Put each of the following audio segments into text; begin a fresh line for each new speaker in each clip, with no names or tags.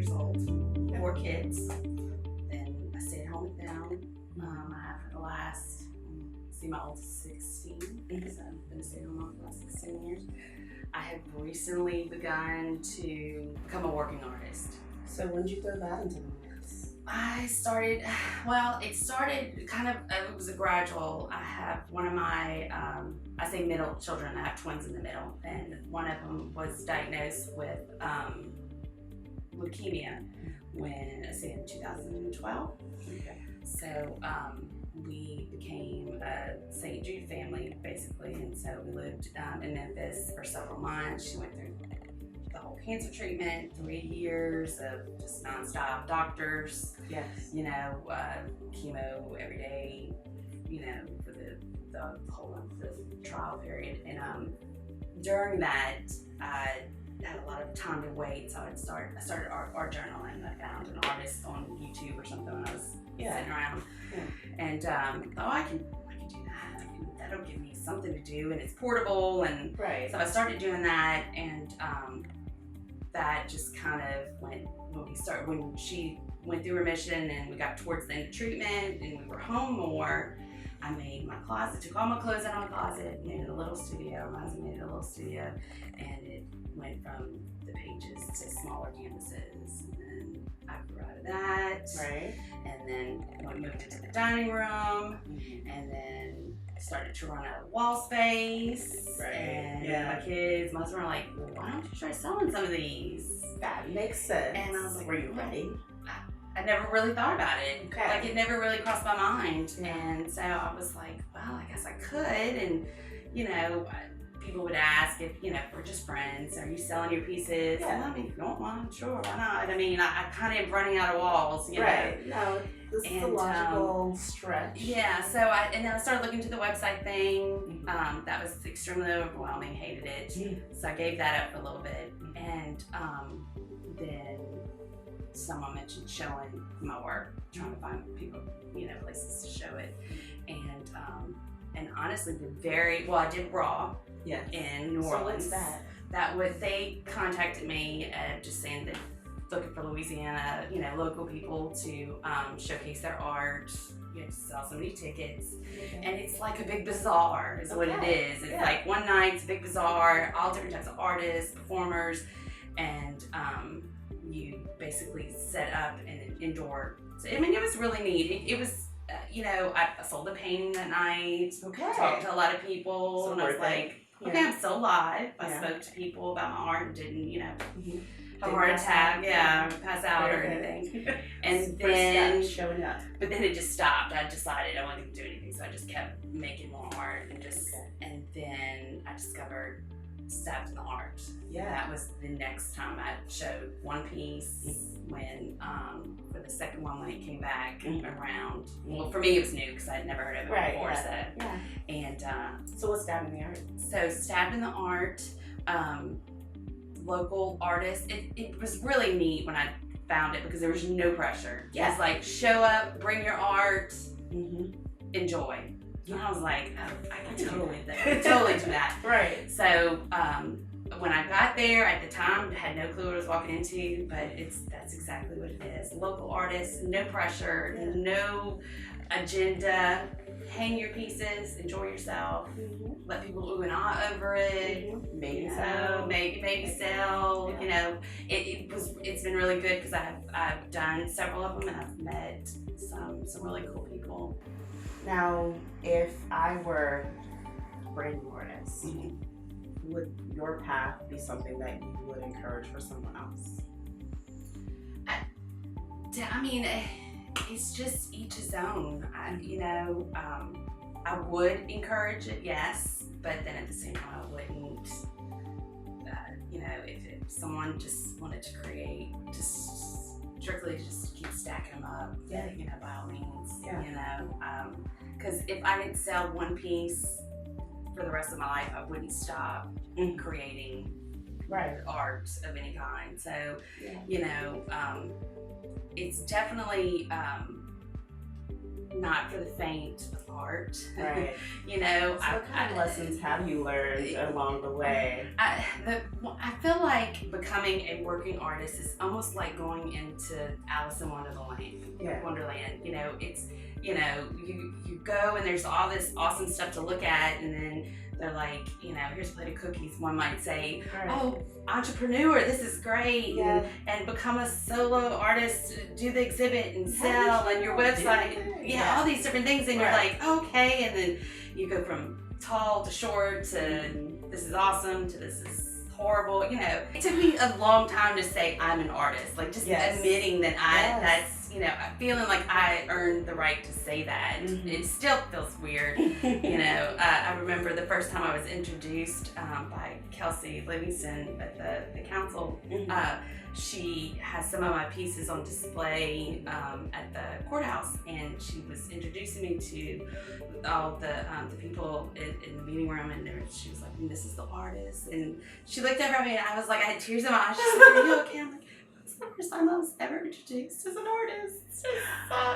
years old, 4 kids. Then I stayed home with them. I have for the last, my oldest 16, so I've been a stay-at-home mom for the last 16 years. I have recently begun to become a working artist.
So when did you throw that into the mix?
I started, well, it started kind of, it was a gradual. I have one of my, I say middle children, I have twins in the middle, and one of them was diagnosed with leukemia in 2012.
Okay.
So we became a St. Jude family, basically, and so we lived in Memphis for several months. She went through the whole cancer treatment, 3 years of just nonstop doctors,
Yes.
you know, chemo every day, you know, for the whole of the trial period. And during that, I had a lot of time to wait, so I started art journaling. I found an artist on YouTube or something when I was sitting around, and I can do that. That'll give me something to do, and it's portable, and so I started doing that, and that just kind of went when she went through remission, and we got towards the end of treatment, and we were home more. I made my closet, took all my clothes out of my closet, made it a little studio. My husband made it a little studio, and it went from the pages to smaller canvases. And I grew out of that.
Right.
And then we moved into the dining room, and then started to run out of wall space.
Right.
And my kids, my husband were like, well, why don't you try selling some of these?
That makes sense.
And I was like,
were you ready?
I never really thought about it.
Okay.
Like, it never really crossed my mind. And so I was like, well, I guess I could. And, you know, people would ask if we're just friends, are you selling your pieces?
Yeah.
Well, I mean, if you don't mind, sure, why not? I mean, I kind of am running out of walls, you know.
Right. No, this is a logical stretch.
Yeah, so then I started looking to the website thing. That was extremely overwhelming, hated it. So I gave that up for a little bit. And then someone mentioned showing my work, trying to find people, places to show it. And honestly, I did Raw in New Orleans.
So what's that?
They contacted me just saying that looking for Louisiana, local people to showcase their art, sell so many tickets. And it's like a big bazaar is what it is. It's like one night, it's a big bazaar, all different types of artists, performers, and you basically set up an indoor. I mean, it was really neat. It was, I sold a painting that night. Talked to a lot of people,
So
and I was like, okay, I'm still alive. I spoke to people about my art and didn't, have a heart attack, pass out or anything. And then
showing up.
But then it just stopped. I decided I wasn't gonna do anything, so I just kept making more art and and then I discovered Stabbed in the Art.
Yeah.
That was the next time I showed one piece when for the second one when it came back around. Well, for me it was new because I'd never heard of it before. And
so what's Stabbed in the Art?
So Stabbed in the Art, local artists. It was really neat when I found it because there was no pressure. It was like, show up, bring your art, enjoy. And I was like, oh, I can totally do that.
Right.
So when I got there, at the time, I had no clue what I was walking into, but that's exactly what it is. Local artists, no pressure, no agenda. Hang your pieces, enjoy yourself, let people ooh and ah over it. Maybe sell. It's been really good because I've done several of them and I've met some really cool people.
Now, if I were a brand new artist, would your path be something that you would encourage for someone else?
I mean, it's just each his own. I would encourage it, yes, but then at the same time, I wouldn't. If someone just wanted to create, just strictly just keep stacking them up, by all means, because if I didn't sell one piece for the rest of my life, I wouldn't stop creating art of any kind. So, it's definitely not for the faint of heart.
Right.
You know,
So what kind of lessons have you learned along the way?
I feel like becoming a working artist is almost like going into Alice in Wonderland. You know, it's, you know, you go and there's all this awesome stuff to look at, and then they're like, you know, here's a plate of cookies. One might say, oh, entrepreneur, this is great.
Yeah.
And become a solo artist, do the exhibit and sell and your website. Yeah, all these different things. And you're like, okay. And then you go from tall to short to this is awesome to this is horrible. You know, it took me a long time to say I'm an artist. Like just admitting that that's, you know, feeling like I earned the right to say that. It still feels weird. You know, I remember the first time I was introduced by Kelsey Livingston at the council. She has some of my pieces on display at the courthouse, and she was introducing me to all the people in the meeting room, and she was like, "This is the artist," and she looked over at me, and I was like, I had tears in my eyes. She's like, "Are you okay?" I'm like, "It's the first time I was ever introduced as an artist."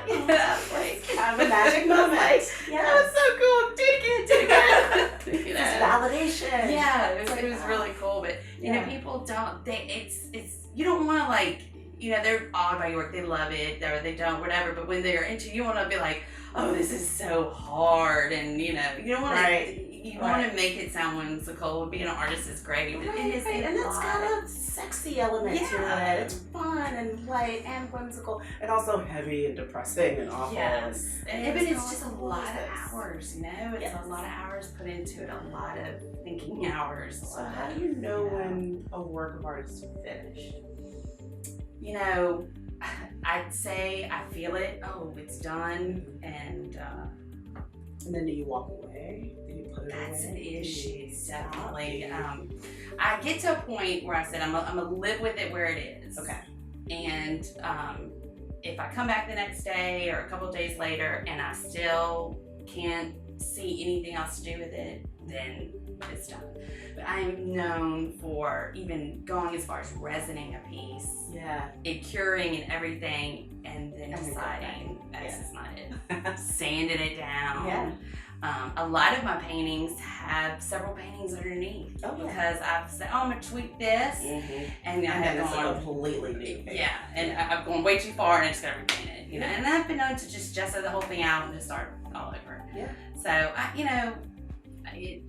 Yeah, like
have a magic moment.
Like, that was so cool. Do it again. You know?
It's validation.
Yeah, it was really cool. But you know, people don't. It's you don't want to like. You know, they're awed by your work. They love it, or they don't, whatever. But when they're into you, want to be like, oh, this is so hard, and you know, you don't want to. You want to make it sound whimsical. Being an artist is great. It is,
and it's got a sexy element to it. It's fun and light and whimsical, and also heavy and depressing and awful.
Yes, but it's just a lot of hours. You know, it's a lot of hours put into it. A lot of thinking hours.
So how do you know when a work of art is finished?
You know, I'd say I feel it. Oh, it's done, and
then do you walk away? Do you put it away?
That's an issue, definitely. I get to a point where I said I'm gonna live with it where it is.
Okay.
And if I come back the next day or a couple of days later and I still can't see anything else to do with it, then it's done. But I am known for even going as far as resining a piece, it curing and everything, and then deciding this is not it. Sanding it down. A lot of my paintings have several paintings underneath because I've said, oh, I'm gonna tweak this, and I have gone
completely new.
And I've gone way too far, and I just gotta repaint it. You know, and I've been known to just gesso the whole thing out and just start all over. So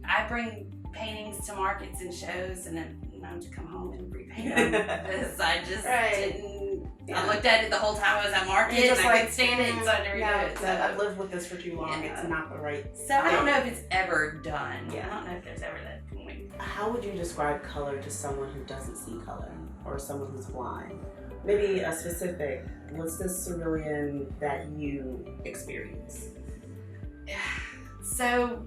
I bring paintings to markets and shows, and I'm known to come home and repaint them because I just didn't. I looked at it the whole time I was at market, and I couldn't stand it, so I had to redo it. So
I've lived with this for too long. It's not the right.
So I don't know if it's ever done. I don't know if there's ever that point.
How would you describe color to someone who doesn't see color, or someone who's blind? Maybe a specific. What's the cerulean that you experience?
So,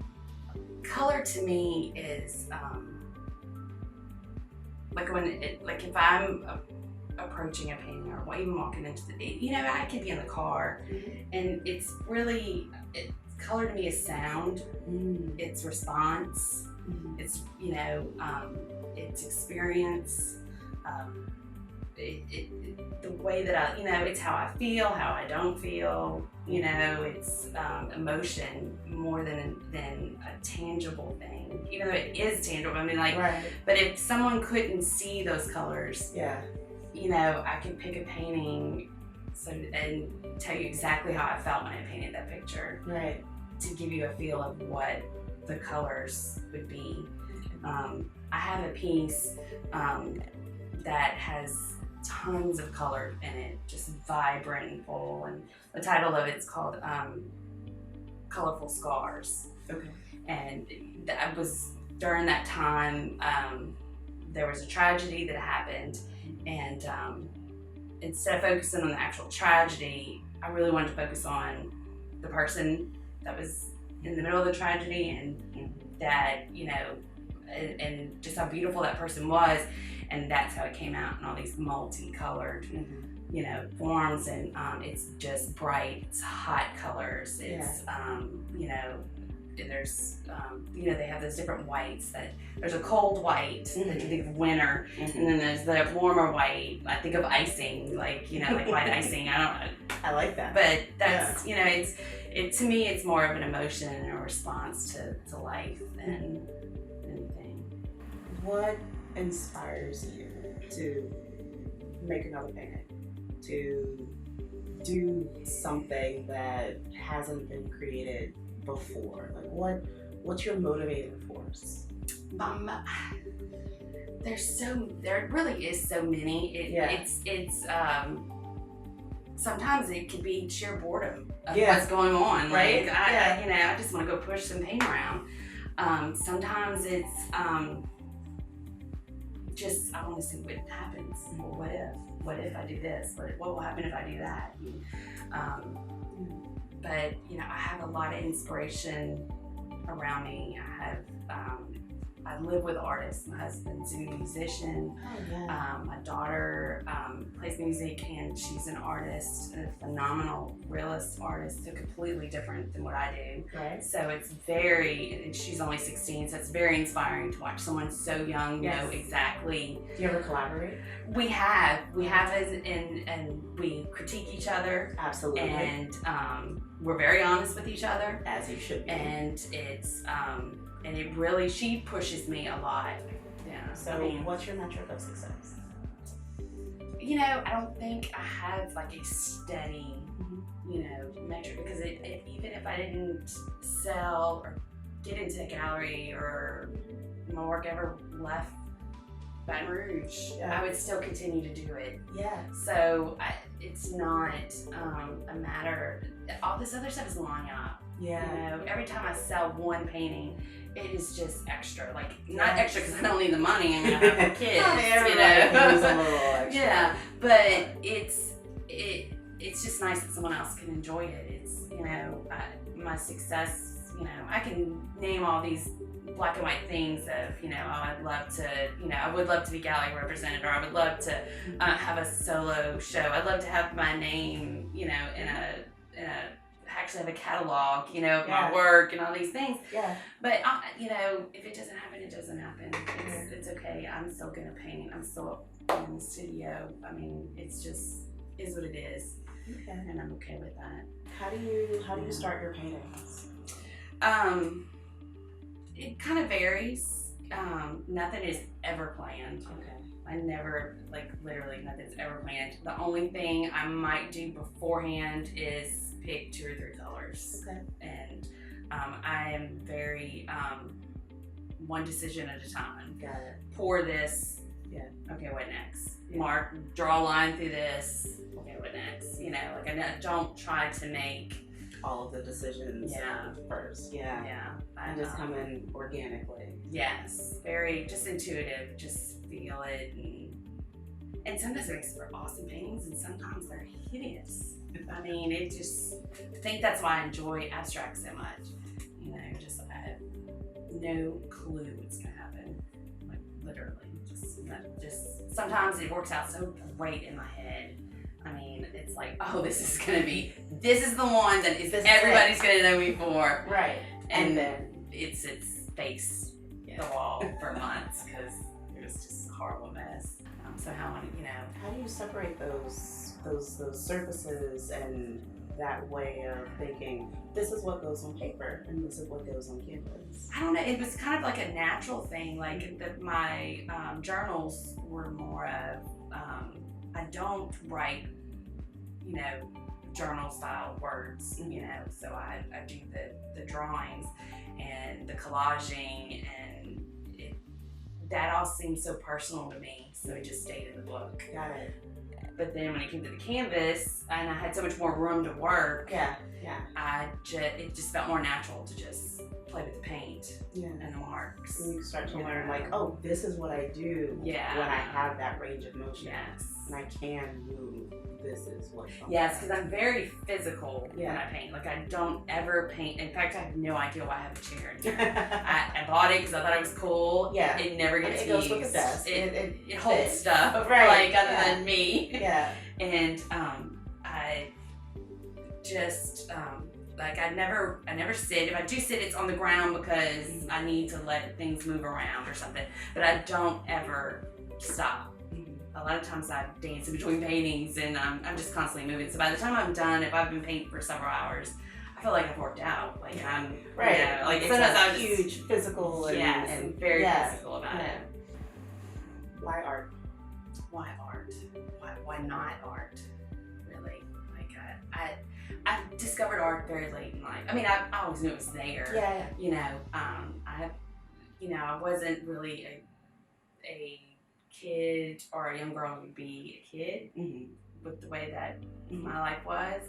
color to me is like if I'm approaching a painting or even walking into I could be in the car, and it's really color to me is sound, it's response, it's it's experience. The way that it's how I feel, how I don't feel, it's emotion more than a tangible thing, even though it is tangible. I mean, but if someone couldn't see those colors, I could pick a painting and tell you exactly how I felt when I painted that picture, to give you a feel of what the colors would be. I have a piece that has tons of color in it, just vibrant and full, and the title of it's called Colorful Scars. And that was during that time, there was a tragedy that happened, and instead of focusing on the actual tragedy, I really wanted to focus on the person that was in the middle of the tragedy, and that, and just how beautiful that person was. And that's how it came out in all these multicolored, forms, and it's just bright, it's hot colors. It's, there's, they have those different whites. There's a cold white that you think of winter, and then there's the warmer white. I think of icing, like white icing. I don't know.
I like that.
But that's, you know, to me, it's more of an emotion and a response to life than anything.
What inspires you to make another painting? To do something that hasn't been created before? Like what's your motivating force?
There really is so many. It's sometimes it could be sheer boredom of what's going on.
Right.
Like I just want to go push some paint around. Sometimes it's just I want to see what happens. Well, what if I do this? What will happen if I do that? But I have a lot of inspiration around me. I live with artists. My husband's a musician. My daughter plays music, and she's an artist, a phenomenal realist artist, so completely different than what I do.
Right.
So and she's only 16, so it's very inspiring to watch someone so young know exactly.
Do you ever collaborate?
We have and we critique each other.
Absolutely.
And we're very honest with each other.
As you should be.
And it's and it really, she pushes me a lot. Yeah.
So what's your metric of success?
I don't think I have like a steady, metric, because even if I didn't sell or get into a gallery or my work ever left Baton Rouge, I would still continue to do it.
Yeah.
So it's not a matter, all this other stuff is lining up.
Yeah.
Every time I sell one painting, it is just extra. Like, not extra because I don't need the money. I mean, I have kids.
Everybody needs a little extra.
Yeah, but it's just nice that someone else can enjoy it. It's, my success, I can name all these black and white things of, I'd love to, I would love to be gallery represented, or I would love to have a solo show. I'd love to have my name, in a actually have a catalog, of my work and all these things.
Yeah.
But if it doesn't happen, it doesn't happen. It's okay. I'm still gonna paint. I'm still in the studio. I mean, it's just is what it is.
Okay.
And I'm okay with that.
How do you start your paintings?
It kind of varies. Nothing is ever planned.
Okay.
I never, literally nothing's ever planned. The only thing I might do beforehand is pick 2 or 3 colors.
Okay.
And I am very one decision at a time.
Got it.
Pour this.
Yeah.
Okay, what next?
Yeah.
Mark, draw a line through this. Okay, what next? I don't try to make
all of the decisions first. Yeah.
Yeah.
And just come in organically.
Yes. Very just intuitive. Just feel it, and sometimes it makes for awesome paintings, and sometimes they're hideous. I mean, I think that's why I enjoy abstract so much. I have no clue what's gonna happen. Like, literally, just sometimes it works out so great in my head. I mean, it's like, oh, this is the one that everybody's gonna know me for.
Right.
And then it's face the wall for months because it was just a horrible mess. So how
do you separate those surfaces and that way of thinking, this is what goes on paper and this is what goes on canvas?
I don't know. It was kind of like a natural thing. Like my journals were more of, I don't write, journal style words, so I do the drawings and the collaging, and that all seemed so personal to me, so it just stayed in the book.
Got it.
But then when it came to the canvas, and I had so much more room to work, it just felt more natural to just play with the paint and the marks.
And you start to learn, oh, this is what I do when I have that range of motion.
Yes.
And I can move. This is what.
Yes, because I'm very physical when I paint. Like, I don't ever paint. In fact, I have no idea why I have a chair in here. I bought it because I thought it was cool.
Yeah.
It never gets used.
It goes with the desk.
It holds stuff, other than me.
Yeah.
And I just I never sit. If I do sit, it's on the ground because I need to let things move around or something. But I don't ever stop. a lot of times I dance in between paintings, and I'm just constantly moving. So by the time I'm done, if I've been painting for several hours, I feel like I've worked out. Like I'm
right.
You know, like
it's
sometimes
a
I'm
huge physical
and very physical about it.
Why art?
Why art? Why not art? Really? Like I discovered art very late in life. I mean, I always knew it was there.
Yeah.
You know, I wasn't really a kid or a young girl would be a kid with the way that my life was.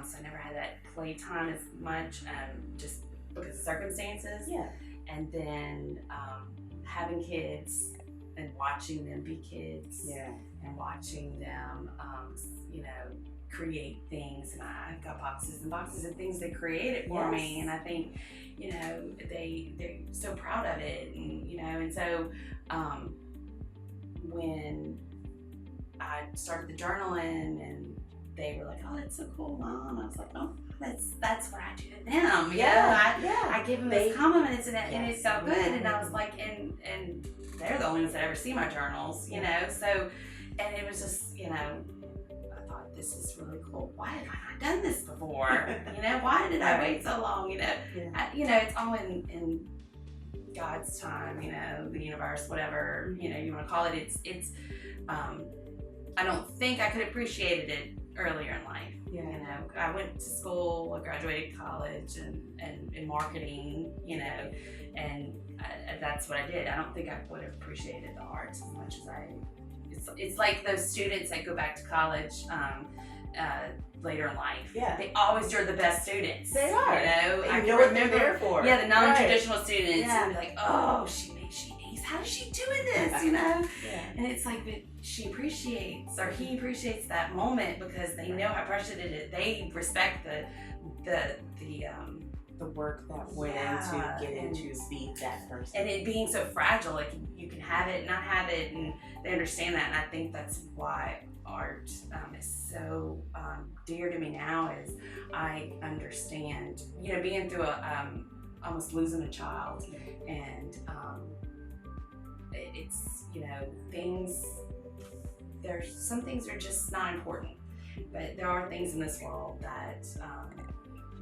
So I never had that playtime as much, just because of circumstances.
Yeah.
And then having kids and watching them be kids.
Yeah.
And watching them, create things. And I've got boxes and boxes of things they created for me. And I think, they're so proud of it. And so when I started the journaling and they were like, "Oh, that's so cool, Mom." I was like, "Oh, that's what I do to them." I give them these compliments, and it felt good. And I was like, and they're the only ones that ever see my journals, So, and it was just, I thought, this is really cool. Why have I not done this before? Why did I wait so long? It's all in God's time, the universe, whatever you want to call it. It's I don't think I could have appreciated it earlier in life. I went to school, I graduated college and in marketing, and that's what I did. I don't think I would have appreciated the arts as much as it's like those students that go back to college later in life. They always are the best students.
They are.
I
know what they're there for.
Yeah, the non-traditional students. And be like, "Oh, she A's. How is she doing this?" And it's like, but she appreciates, or he appreciates that moment because they know how precious it is. They respect the
work that went into getting to be that person.
And it being so fragile, like you can have it, not have it, and they understand that. And I think that's why art is so dear to me now. Is I understand, being through almost losing a child, and it's things. There's some things are just not important, but there are things in this world that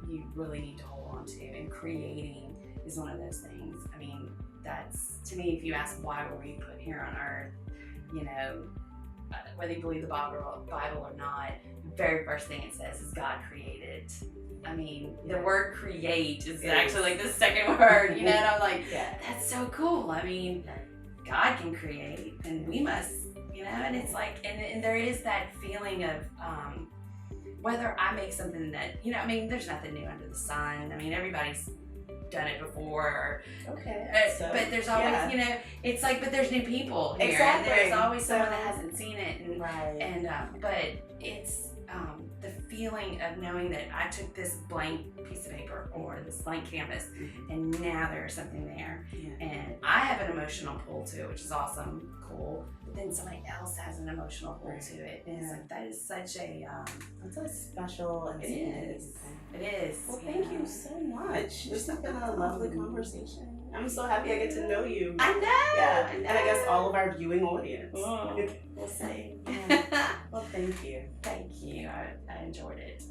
you really need to hold on to, and creating is one of those things. I mean, that's, to me, if you ask why were we put here on earth, whether you believe the Bible or not, the very first thing it says is God created. I mean, the word create is actually like the second word, and I'm like, that's so cool. I mean, God can create, and we must, and it's like, and there is that feeling of, whether I make something that, there's nothing new under the sun. I mean, everybody's done it before. But there's always, it's like, but there's new people here.
Exactly.
And there's always someone that hasn't seen it. And but it's the feeling of knowing that I took this blank piece of paper or this blank canvas, and now there's something there. And I have an emotional pull to it, which is awesome, cool. But then somebody else has an emotional pull to it. And it's like, that is such a
that's a special and
it is.
Well, thank you so much. This has been a lovely conversation. I'm so happy I get to know you.
I know.
And I guess all of our viewing audience.
We'll see.
Well, thank you.
Thank you. I enjoyed it.